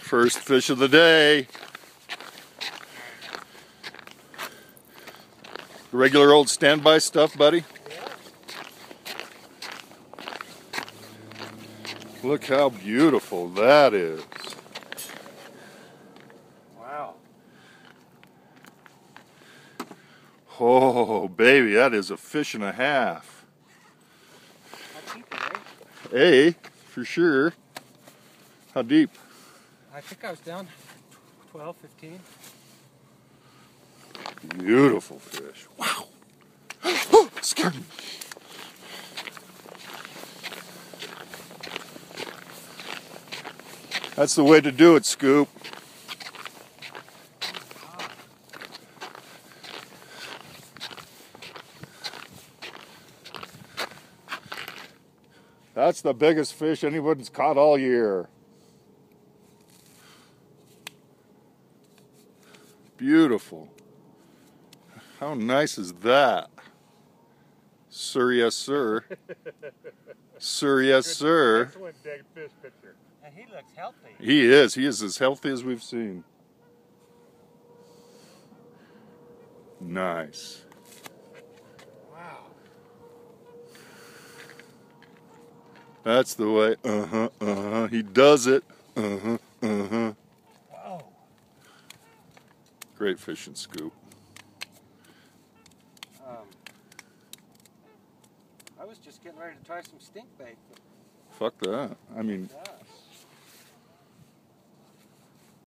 First fish of the day. Regular old standby stuff, buddy. Yeah. Look how beautiful that is. Wow. Oh, baby, that is a fish and a half. How deep, right? Hey, for sure. How deep? I think I was down 12, 15. Beautiful fish. Wow. Oh, scared me. That's the way to do it, Scoop. That's the biggest fish anyone's caught all year. Beautiful. How nice is that? Sir, yes, sir. Sir, yes, sir. Excellent dead fish picture. And he looks healthy. He is. He is as healthy as we've seen. Nice. Wow. That's the way. Uh-huh, uh-huh. He does it. Uh-huh, uh-huh. Wow. Great fishing, Scoop. I was just getting ready to try some stink bait. Fuck that. I mean, Gosh.